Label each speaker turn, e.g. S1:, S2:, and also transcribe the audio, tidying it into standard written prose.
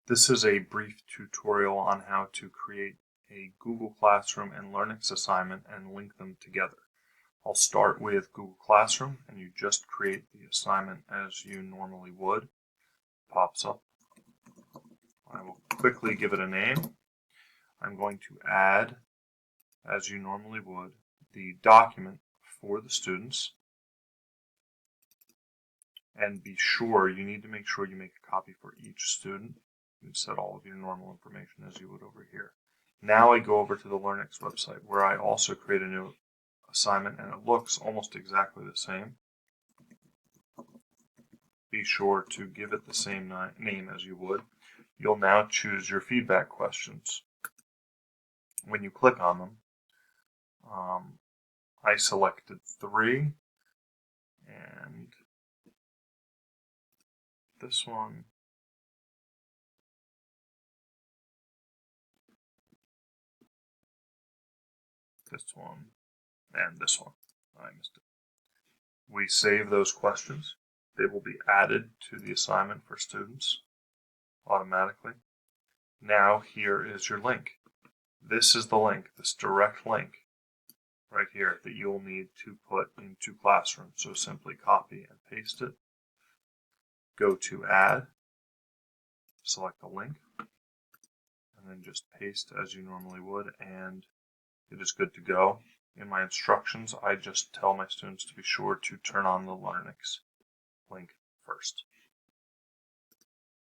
S1: This is a brief tutorial on how to create a Google Classroom and Learnics assignment and link them together. I'll start with Google Classroom, and you just create the assignment as you normally would. Pops up. I will quickly give it a name. I'm going to add, as you normally would, the document for the students. And you need to make sure you make a copy for each student. You set all of your normal information as you would over here. Now I go over to the Learnics website where I also create a new assignment, and it looks almost exactly the same. Be sure to give it the same name as you would. You'll now choose your feedback questions. When you click on them, I selected 3, and this one, this one, and this one. I missed it. We save those questions. They will be added to the assignment for students automatically. Now here is your link. This is the link, this direct link right here that you'll need to put into Classroom. So simply copy and paste it. Go to Add, select the link, and then just paste as you normally would, and it is good to go. In my instructions, I just tell my students to be sure to turn on the Learnics link first.